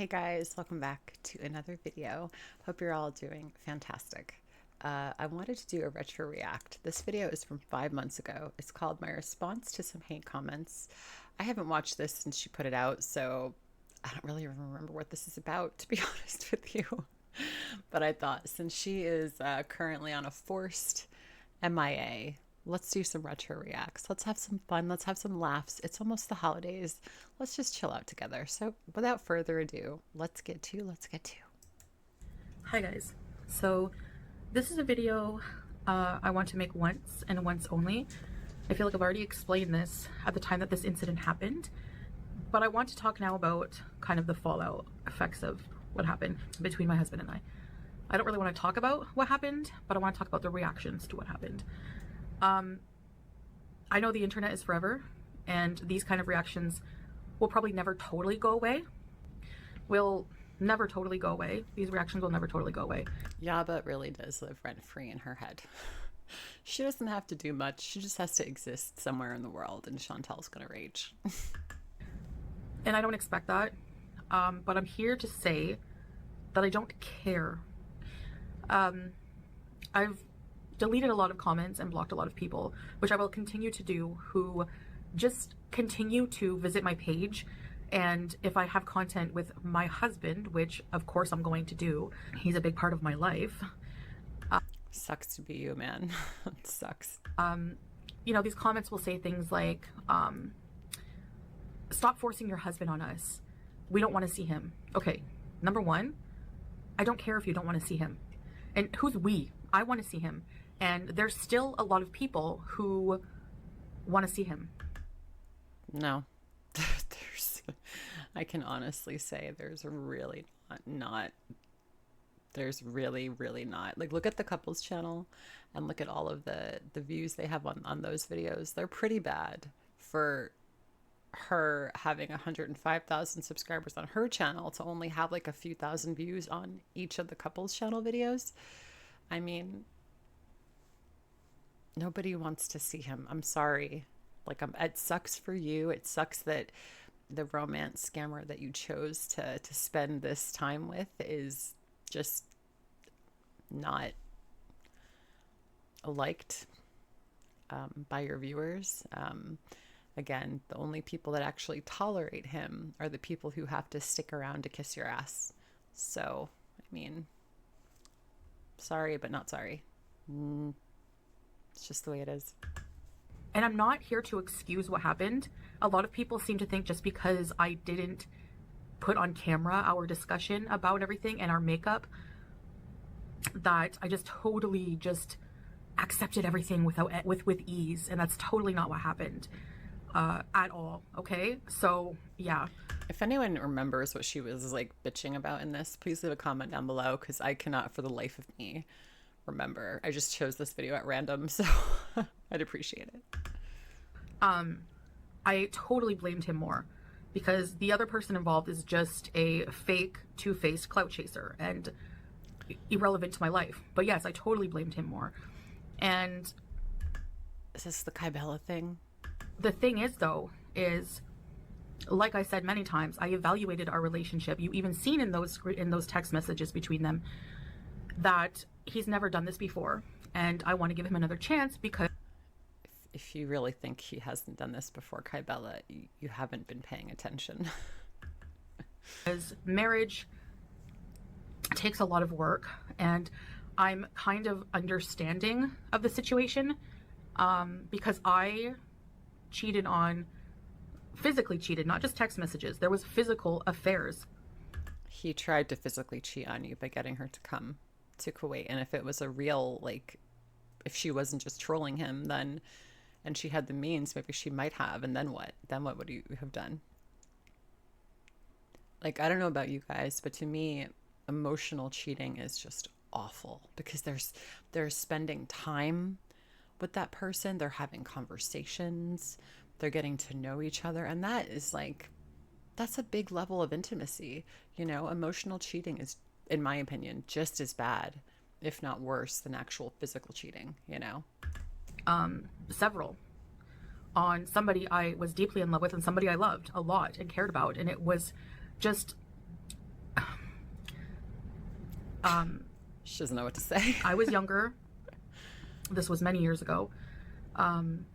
Hey guys, welcome back to another video. Hope you're all doing fantastic. I wanted to do a retro react. This video is from 5 months ago. It's called My Response to Some Hate Comments. I haven't watched this since she put it out, so I don't really even remember what this is about, to be honest with you. But I thought since she is currently on a forced MIA, let's do some retro reacts. Let's have some fun. Let's have some laughs. It's almost the holidays. Let's just chill out together. So without further ado, let's get to. Hi guys. So this is a video I want to make once and once only. I feel like I've already explained this at the time that this incident happened, but I want to talk now about kind of the fallout effects of what happened between my husband and I. I don't really want to talk about what happened, but I want to talk about the reactions to what happened. I know the internet is forever, and these kind of reactions will probably never totally go away. Will never totally go away. These reactions will never totally go away. Yaba really does live rent-free in her head. She doesn't have to do much. She just has to exist somewhere in the world, and Chantel's gonna rage. And I don't expect that, but I'm here to say that I don't care. I've deleted a lot of comments and blocked a lot of people, which I will continue to do, who just continue to visit my page. And if I have content with my husband, which of course I'm going to do, he's a big part of my life. Sucks to be you, man. It sucks. You know, these comments will say things like, stop forcing your husband on us. We don't want to see him. Okay, number one, I don't care if you don't want to see him. And who's we? I want to see him. And there's still a lot of people who want to see him. No. I can honestly say there's really not. There's really not. Like, look at the couples channel and look at all of the views they have on those videos. They're pretty bad for her having 105,000 subscribers on her channel to only have like a few thousand views on each of the couples channel videos. I mean, nobody wants to see him. I'm sorry. Like, it sucks for you. It sucks that the romance scammer that you chose to spend this time with is just not liked by your viewers. Again, the only people that actually tolerate him are the people who have to stick around to kiss your ass. So, I mean, sorry, but not sorry. It's just the way it is. And I'm not here to excuse what happened. A lot of people seem to think just because I didn't put on camera our discussion about everything and our makeup, that I just totally just accepted everything with ease. And that's totally not what happened at all. Okay, so yeah. If anyone remembers what she was like bitching about in this, please leave a comment down below, because I cannot for the life of me remember. I just chose this video at random, so I'd appreciate it. I totally blamed him more, because the other person involved is just a fake, two-faced clout chaser and irrelevant to my life. But yes, I totally blamed him more. And is this the Kybella thing? The thing is, though, is, like I said many times, I evaluated our relationship. You even seen in those text messages between them that he's never done this before, and I want to give him another chance, because if you really think he hasn't done this before, Kybella, you haven't been paying attention. Because marriage takes a lot of work, and I'm kind of understanding of the situation, because I physically cheated, not just text messages. There was physical affairs. He tried to physically cheat on you by getting her to come to Kuwait, and if it was a real, like, if she wasn't just trolling him, then, and she had the means, maybe she might have, and then what would you have done? Like, I don't know about you guys, but to me, emotional cheating is just awful, because they're spending time with that person, they're having conversations, they're getting to know each other, and that is like, that's a big level of intimacy. You know, emotional cheating is, in my opinion, just as bad, if not worse, than actual physical cheating, you know? Several. On somebody I was deeply in love with, and somebody I loved a lot and cared about. And it was just She doesn't know what to say. I was younger. This was many years ago.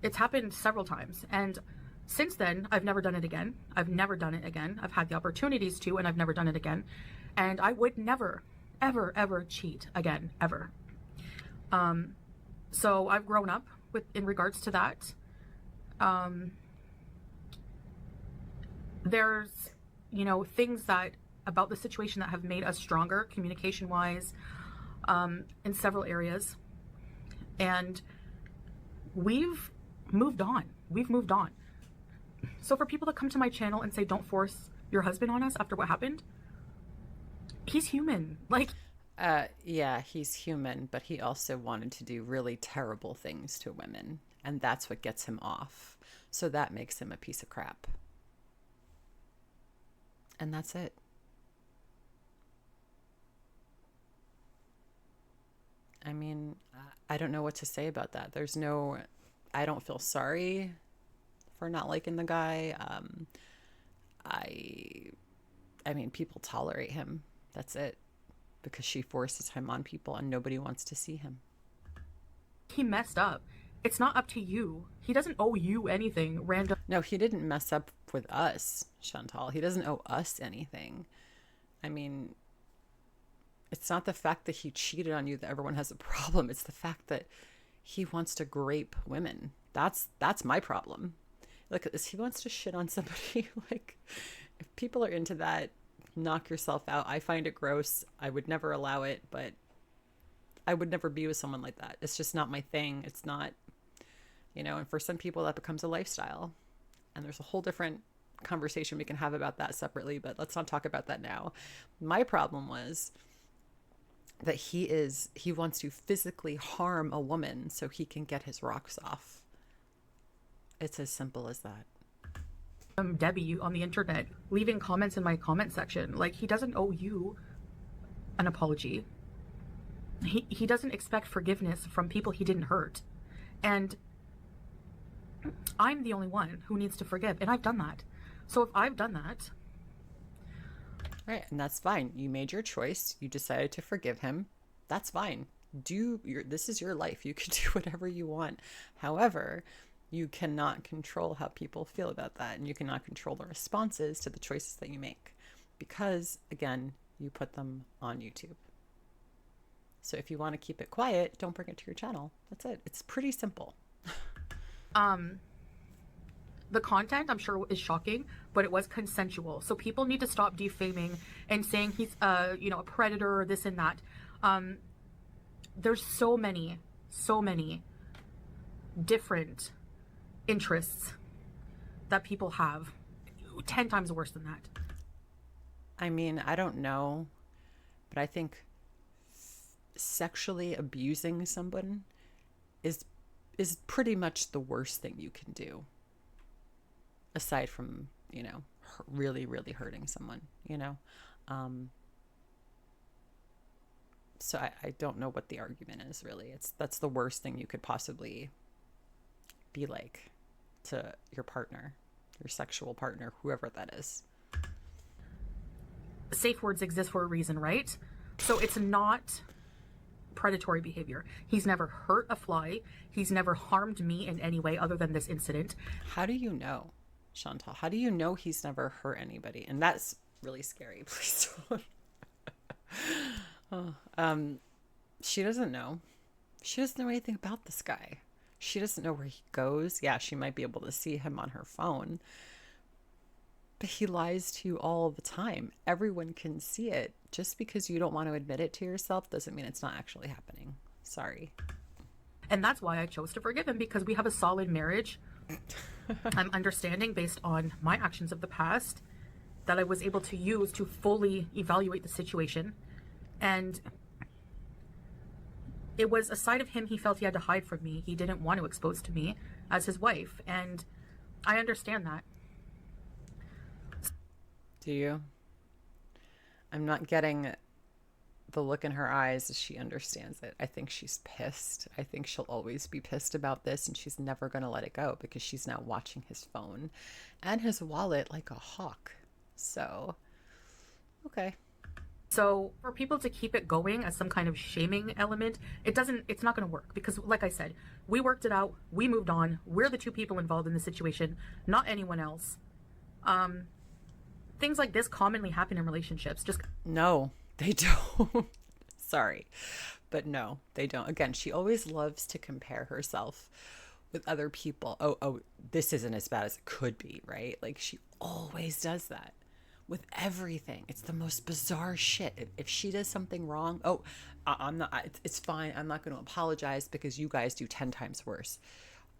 It's happened several times. And since then, I've never done it again. I've never done it again. I've had the opportunities to, and I've never done it again. And I would never, ever, ever cheat again, ever. So I've grown up in regards to that. There's, things about the situation that have made us stronger communication wise, in several areas. And we've moved on. So for people to come to my channel and say, don't force your husband on us after what happened, he's human. Yeah, he's human, but he also wanted to do really terrible things to women, and that's what gets him off. So that makes him a piece of crap. And that's it. I mean, I don't know what to say about that. I don't feel sorry for not liking the guy. I mean, people tolerate him. That's it. Because she forces him on people and nobody wants to see him. He messed up. It's not up to you. He doesn't owe you anything random. No, he didn't mess up with us, Chantal. He doesn't owe us anything. I mean, it's not the fact that he cheated on you that everyone has a problem. It's the fact that he wants to grape women. That's my problem. Look, he wants to shit on somebody. Like, if people are into that, knock yourself out. I find it gross. I would never allow it, but I would never be with someone like that. It's just not my thing. It's not, and for some people that becomes a lifestyle. And there's a whole different conversation we can have about that separately, but let's not talk about that now. My problem was that he wants to physically harm a woman so he can get his rocks off. It's as simple as that. Debbie on the internet leaving comments in my comment section. Like, he doesn't owe you an apology. He doesn't expect forgiveness from people he didn't hurt. And I'm the only one who needs to forgive, and I've done that. So if I've done that, right, and that's fine. You made your choice. You decided to forgive him. That's fine. This is your life. You can do whatever you want. However, you cannot control how people feel about that, and you cannot control the responses to the choices that you make because, again, you put them on YouTube. So if you want to keep it quiet, don't bring it to your channel. That's it. It's pretty simple. The content, I'm sure, is shocking, but it was consensual. So people need to stop defaming and saying he's, a predator or this and that. There's so many different interests that people have, 10 times worse than that. I mean, I don't know, but I think sexually abusing someone is pretty much the worst thing you can do, aside from, really, really hurting someone, So I don't know what the argument is, really. That's the worst thing you could possibly be like to your partner, your sexual partner, whoever that is. Safe words exist for a reason, right? So it's not predatory behavior. He's never hurt a fly. He's never harmed me in any way other than this incident. How do you know, Chantal? How do you know he's never hurt anybody? And that's really scary. Please don't. She doesn't know. She doesn't know anything about this guy. She doesn't know where he goes. Yeah, she might be able to see him on her phone. But he lies to you all the time. Everyone can see it. Just because you don't want to admit it to yourself doesn't mean it's not actually happening. Sorry. And that's why I chose to forgive him, because we have a solid marriage. I'm understanding based on my actions of the past that I was able to use to fully evaluate the situation. And it was a side of him he felt he had to hide from me. He didn't want to expose to me as his wife. And I understand that. Do you? I'm not getting the look in her eyes as she understands it. I think she's pissed. I think she'll always be pissed about this, and she's never going to let it go because she's now watching his phone and his wallet like a hawk. So, okay. So for people to keep it going as some kind of shaming element, it's not going to work, because like I said, we worked it out, we moved on, we're the two people involved in the situation, not anyone else. Things like this commonly happen in relationships. Just No, they don't. Sorry, but no, they don't. Again, she always loves to compare herself with other people. Oh, this isn't as bad as it could be, right? Like she always does that with everything. It's the most bizarre shit. If she does something wrong, oh, I'm not. It's fine. I'm not going to apologize because you guys do 10 times worse.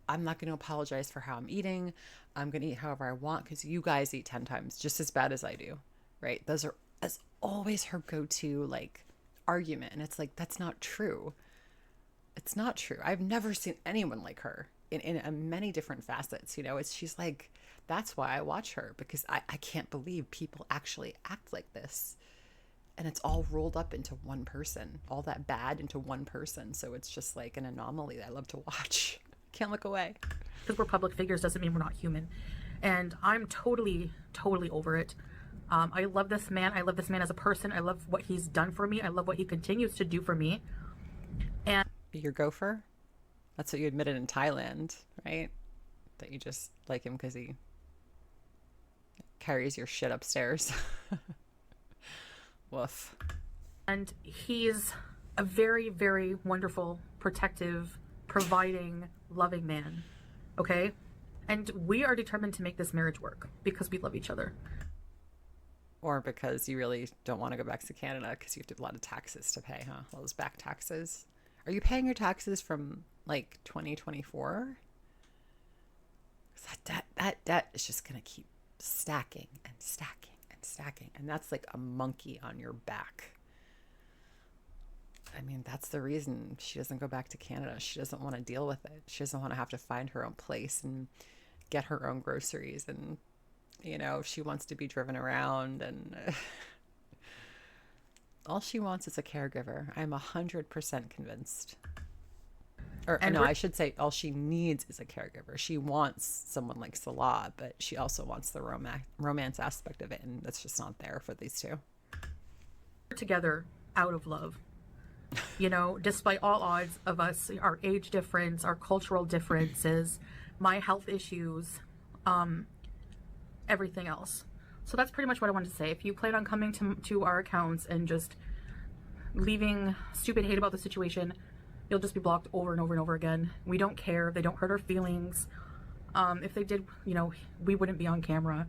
I'm not going to apologize for how I'm eating. I'm going to eat however I want because you guys eat 10 times just as bad as I do, right? Those are as always her go-to like argument, and it's like that's not true. It's not true. I've never seen anyone like her in many different facets. You know, it's she's like that's why I watch her, because I can't believe people actually act like this. And it's all rolled up into one person, all that bad into one person. So it's just like an anomaly that I love to watch. Can't look away. because we're public figures doesn't mean we're not human. And I'm totally over it. I love this man. I love this man as a person. I love what he's done for me. I love what he continues to do for me. And Your gopher? That's what you admitted in Thailand, right? That you just like him because he carries your shit upstairs. Woof. and he's a very wonderful, protective, providing, loving man. Okay? And we are determined to make this marriage work because we love each other. Or because you really don't want to go back to Canada because you have a lot of taxes to pay, huh? All those back taxes. Are you paying your taxes from like 2024? That debt is just going to keep stacking and stacking and stacking. And that's like a monkey on your back. I mean, that's the reason she doesn't go back to Canada. She doesn't want to deal with it. She doesn't want to have to find her own place and get her own groceries. And, you know, she wants to be driven around. And all she wants is a caregiver. I'm 100% convinced. Or no, I should say all she needs is a caregiver. She wants someone like Salah, but she also wants the romance aspect of it. And that's just not there for these two. Together out of love. You know, despite all odds of us, our age difference, our cultural differences, my health issues, everything else. So that's pretty much what I wanted to say. If you plan on coming to our accounts and just leaving stupid hate about the situation, you'll just be blocked over and over and over again. We don't care. They don't hurt our feelings. If they did, you know, we wouldn't be on camera.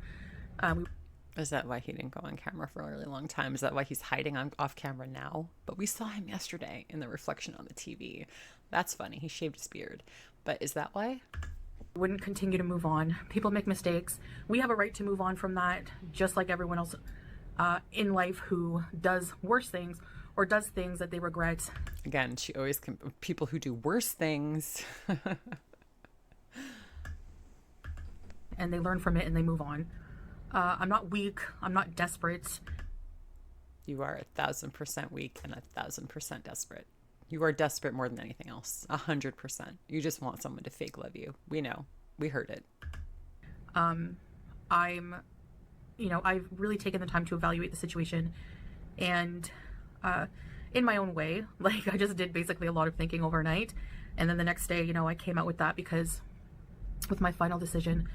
Is that why he didn't go on camera for a really long time? Is that why he's hiding off camera now? But we saw him yesterday in the reflection on the TV. That's funny. He shaved his beard. But is that why? Wouldn't continue to move on. People make mistakes. We have a right to move on from that, just like everyone else in life who does worse things or does things that they regret. Again, she always people who do worse things. And they learn from it and they move on. I'm not weak. I'm not desperate. You are 1,000% weak and 1,000% desperate. You are desperate more than anything else. 100%. You just want someone to fake love you. We know. We heard it. I've really taken the time to evaluate the situation, and in my own way, like I just did basically a lot of thinking overnight, and then the next day, you know, I came out with that because with my final decision.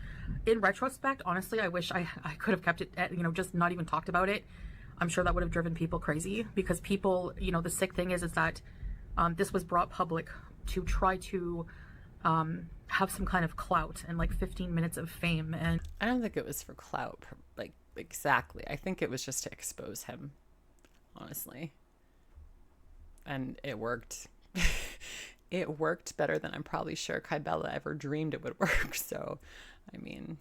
In retrospect, honestly, I wish I could have kept it, just not even talked about it. I'm sure that would have driven people crazy because people, you know, the sick thing is that this was brought public to try to have some kind of clout and like 15 minutes of fame. And I don't think it was for clout, like exactly. I think it was just to expose him, honestly. And it worked. It worked better than I'm probably sure Kybella ever dreamed it would work. So, I mean,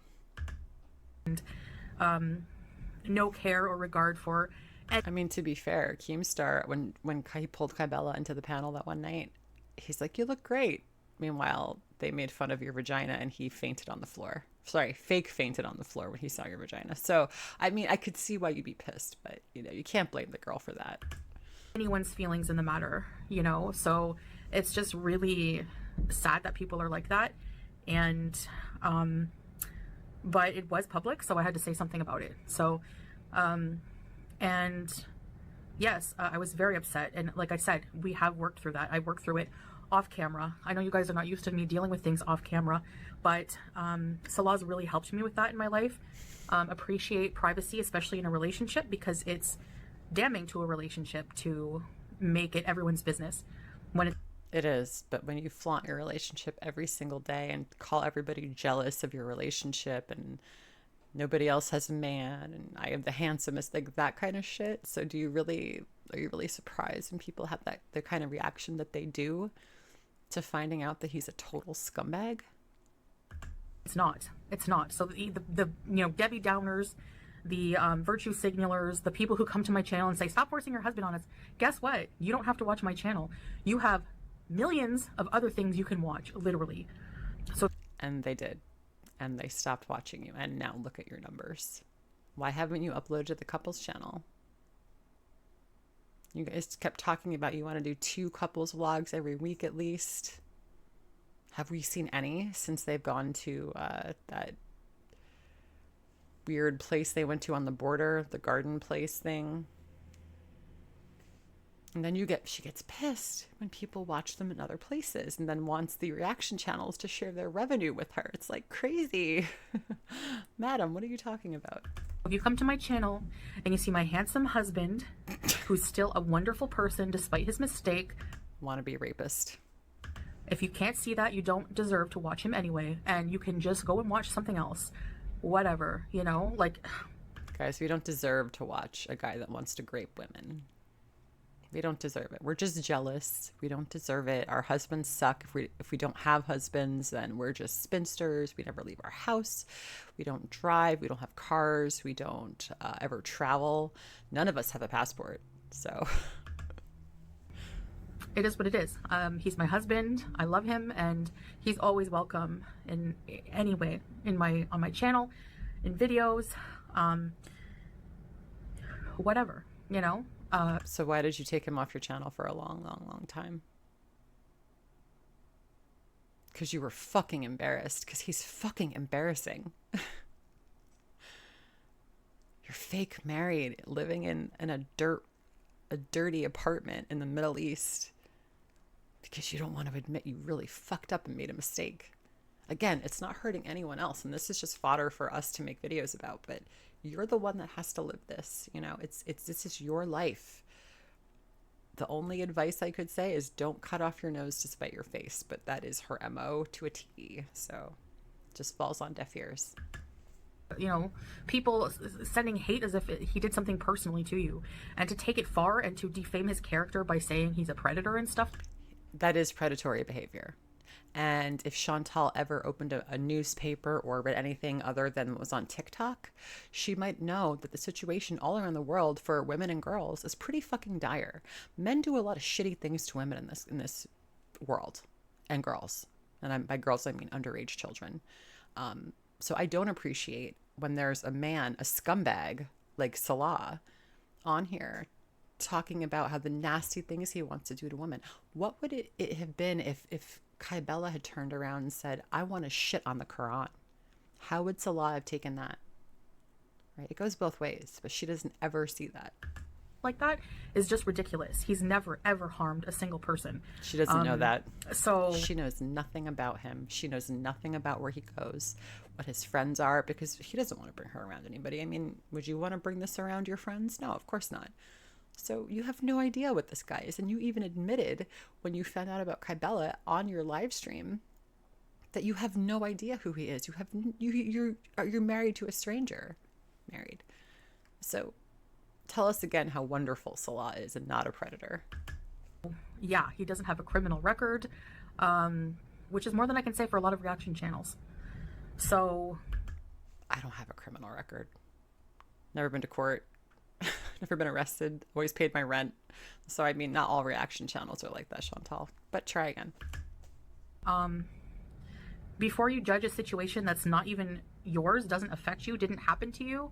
no care or regard for. I mean, to be fair, Keemstar, when he pulled Kybella into the panel that one night, he's like, "You look great." Meanwhile, they made fun of your vagina, and he fainted on the floor. Sorry, fake fainted on the floor when he saw your vagina. So, I mean, I could see why you'd be pissed, but you know, you can't blame the girl for that. Anyone's feelings in the matter, you know. So it's just really sad that people are like that, and but it was public, so I had to say something about it. So and yes, I was very upset. And like I said, we have worked through that. I worked through it off camera. I know you guys are not used to me dealing with things off camera, but Salah's really helped me with that in my life. Appreciate privacy, especially in a relationship, because it's damning to a relationship to make it everyone's business. When It is, but when you flaunt your relationship every single day and call everybody jealous of your relationship and nobody else has a man and I have the handsomest, like that kind of shit. So are you really surprised when people have that, the kind of reaction that they do to finding out that he's a total scumbag? it's not. So the Debbie Downers, the virtue signalers, the people who come to my channel and say, stop forcing your husband on us. Guess what? You don't have to watch my channel. You have millions of other things you can watch, literally. So, And they did. And they stopped watching you. And now look at your numbers. Why haven't you uploaded to the couples channel? You guys kept talking about you want to do 2 couples vlogs every week at least. Have we seen any since they've gone to that weird place they went to on the border, the garden place thing? And then she gets pissed when people watch them in other places and then wants the reaction channels to share their revenue with her. It's like crazy. Madam, what are you talking about? if you come to my channel and you see my handsome husband, who's still a wonderful person despite his mistake, Wannabe rapist. if you can't see that, you don't deserve to watch him anyway, and you can just go and watch something else. Whatever, like... Guys, we don't deserve to watch a guy that wants to grape women. We don't deserve it. We're just jealous. We don't deserve it. Our husbands suck. If we don't have husbands, then we're just spinsters. We never leave our house. We don't drive. We don't have cars. We don't ever travel. None of us have a passport. So It is what it is. He's my husband. I love him, and he's always welcome in any way on my channel, in videos, whatever, so why did you take him off your channel for a long, long, long time? Because you were fucking embarrassed. Because he's fucking embarrassing. You're fake married, living in a dirty apartment in the Middle East because you don't want to admit you really fucked up and made a mistake. Again, it's not hurting anyone else, and this is just fodder for us to make videos about, but you're the one that has to live this. This is your life. The only advice I could say is don't cut off your nose to spite your face, but that is her MO to a T, so it just falls on deaf ears. People sending hate as if he did something personally to you, and to take it far and to defame his character by saying he's a predator and stuff. That is predatory behavior. And if Chantal ever opened a newspaper or read anything other than what was on TikTok, she might know that the situation all around the world for women and girls is pretty fucking dire. Men do a lot of shitty things to women in this world, and girls. And by girls, I mean underage children. So I don't appreciate when there's a man, a scumbag like Salah, on here talking about how the nasty things he wants to do to women. What would it have been if Kaibella had turned around and said, I want to shit on the Quran? How would Salah have taken that? Right? It goes both ways, but she doesn't ever see that. Like that is just ridiculous. He's never ever harmed a single person. She doesn't know that. So she knows nothing about him. She knows nothing about where he goes, what his friends are, because he doesn't want to bring her around anybody. I mean, would you want to bring this around your friends? No, of course not. So you have no idea what this guy is. And you even admitted when you found out about Kaibella on your live stream that you have no idea who he is. You're married to a stranger. Married. So tell us again how wonderful Salah is and not a predator. Yeah, he doesn't have a criminal record, which is more than I can say for a lot of reaction channels. So I don't have a criminal record. Never been to court. Never been arrested. Always paid my rent. So I mean, not all reaction channels are like that, Chantal. But try again. Before you judge a situation that's not even yours, doesn't affect you, didn't happen to you.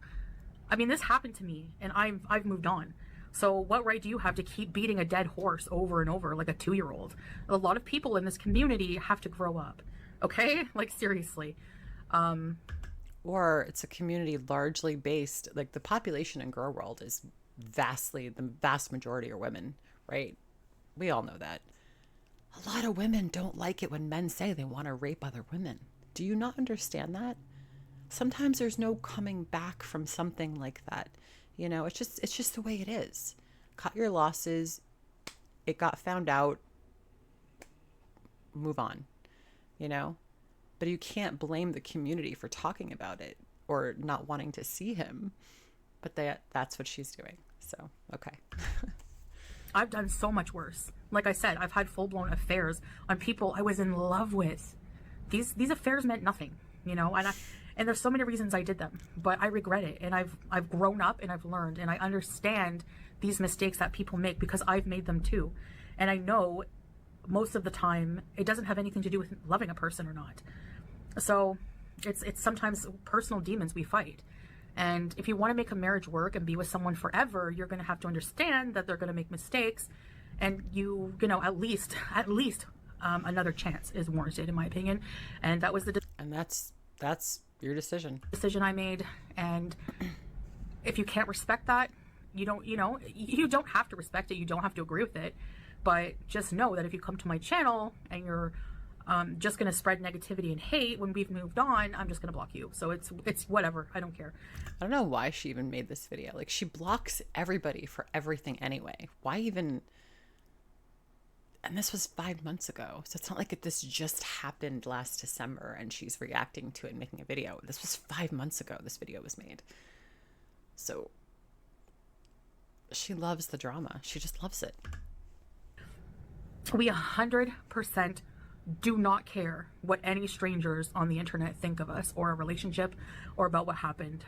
I mean, this happened to me, and I've moved on. So what right do you have to keep beating a dead horse over and over like a 2-year-old? A lot of people in this community have to grow up. Okay? Like, seriously. Or it's a community largely based, like the population in Girl World is the vast majority are women, right? We all know that. A lot of women don't like it when men say they want to rape other women. Do you not understand that? Sometimes there's no coming back from something like that. You know, it's just the way it is. Cut your losses. It got found out. Move on, you know? But you can't blame the community for talking about it or not wanting to see him. But that's what she's doing. So, okay. I've done so much worse. Like I said, I've had full-blown affairs on people I was in love with. These affairs meant nothing, you know, and there's so many reasons I did them, but I regret it. And I've grown up and I've learned, and I understand these mistakes that people make because I've made them too. And I know most of the time it doesn't have anything to do with loving a person or not. So it's sometimes personal demons we fight. And if you want to make a marriage work and be with someone forever, you're going to have to understand that they're going to make mistakes, and you know, at least another chance is warranted, in my opinion. And that was that's your decision I made. And if you can't respect that, you don't have to respect it. You don't have to agree with it, but just know that if you come to my channel and you're just going to spread negativity and hate when we've moved on, I'm just going to block you. So it's whatever. I don't care. I don't know why she even made this video. Like, she blocks everybody for everything anyway. Why even? And this was 5 months ago. So it's not like this just happened last December and she's reacting to it and making a video. This was 5 months ago this video was made. So she loves the drama. She just loves it. We 100% do not care what any strangers on the internet think of us or a relationship or about what happened.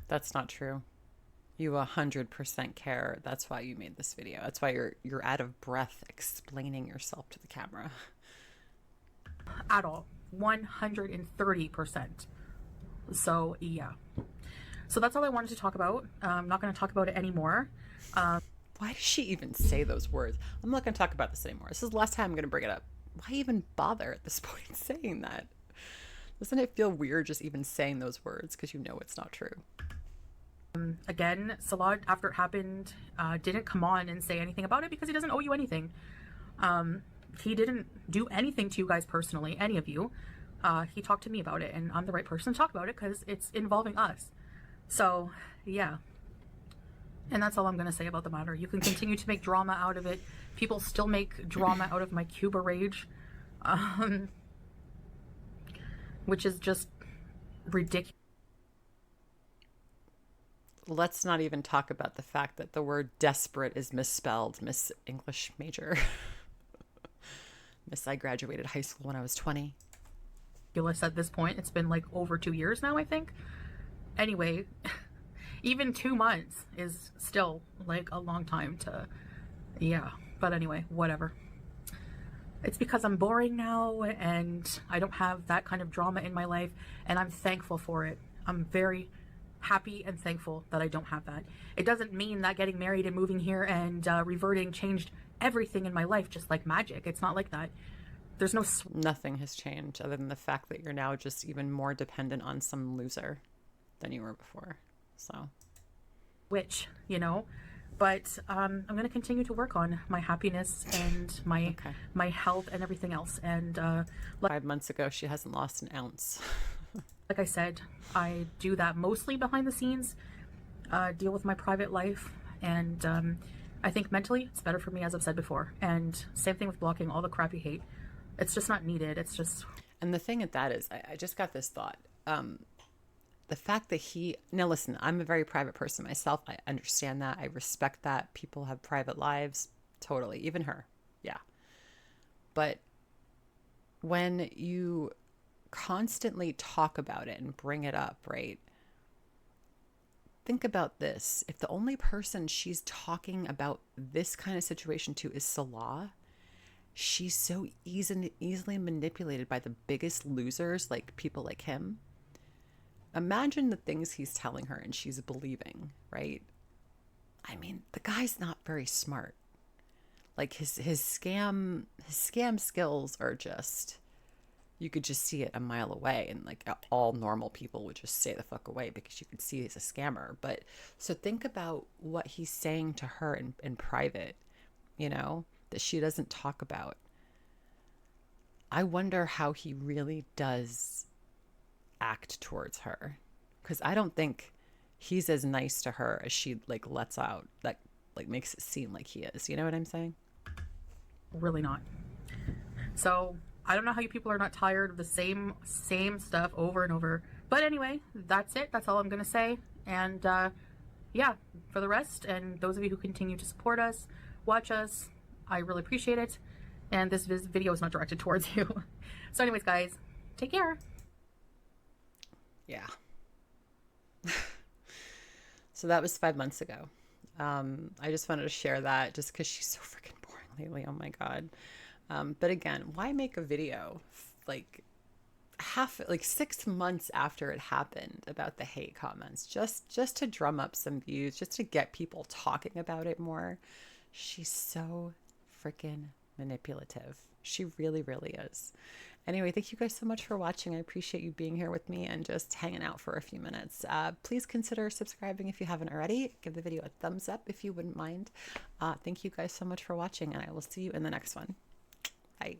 That's not true. You 100% care. That's why you made this video. That's why you're out of breath explaining yourself to the camera. At all. 130%. So yeah. So that's all I wanted to talk about. I'm not going to talk about it anymore. Why does she even say those words? I'm not going to talk about this anymore. This is the last time I'm going to bring it up. Why even bother at this point saying that? Doesn't it feel weird just even saying those words because you know it's not true? Again, Salah, after it happened, didn't come on and say anything about it because he doesn't owe you anything. He didn't do anything to you guys personally, any of you. He talked to me about it, and I'm the right person to talk about it because it's involving us. So, yeah. And that's all I'm going to say about the matter. You can continue to make drama out of it. People still make drama out of my Cuba rage, which is just ridiculous. Let's not even talk about the fact that the word desperate is misspelled, Miss English major. Miss, I graduated high school when I was 20. At this point, it's been like over 2 years now, I think. Anyway, even 2 months is still like a long time to, yeah. But anyway, whatever. It's because I'm boring now and I don't have that kind of drama in my life, and I'm thankful for it. I'm very happy and thankful that I don't have that. It doesn't mean that getting married and moving here and reverting changed everything in my life just like magic. It's not like that. There's no... Nothing has changed other than the fact that you're now just even more dependent on some loser than you were before. So... Which, you know, but I'm going to continue to work on my happiness and my health and everything else. And 5 months ago, she hasn't lost an ounce. Like I said, I do that mostly behind the scenes, deal with my private life. And I think mentally it's better for me, as I've said before. And same thing with blocking all the crappy hate. It's just not needed. It's just... And the thing at that is, I just got this thought. The fact that now listen, I'm a very private person myself. I understand that. I respect that. People have private lives. Totally. Even her. Yeah. But when you constantly talk about it and bring it up, right? Think about this. If the only person she's talking about this kind of situation to is Salah, she's so easily manipulated by the biggest losers, like people like him. Imagine the things he's telling her and she's believing, right? I mean, the guy's not very smart. Like his scam skills are just, you could just see it a mile away, and like all normal people would just stay the fuck away because you could see he's a scammer. But so think about what he's saying to her in private, you know, that she doesn't talk about. I wonder how he really does act towards her, because I don't think he's as nice to her as she like lets out, like makes it seem like he is. You know what I'm saying? Really not. So I don't know how you people are not tired of the same stuff over and over. But anyway, that's it. That's all I'm gonna say. And yeah, for the rest, and those of you who continue to support us, watch us, I really appreciate it. And this video is not directed towards you. So anyways, guys, take care. Yeah. So that was 5 months ago. I just wanted to share that just because she's so freaking boring lately. Oh my God. But again, why make a video like 6 months after it happened about the hate comments, just to drum up some views, just to get people talking about it more? She's so freaking manipulative. She really, really is. Anyway, thank you guys so much for watching. I appreciate you being here with me and just hanging out for a few minutes. Please consider subscribing if you haven't already. Give the video a thumbs up if you wouldn't mind. Thank you guys so much for watching, and I will see you in the next one. Bye.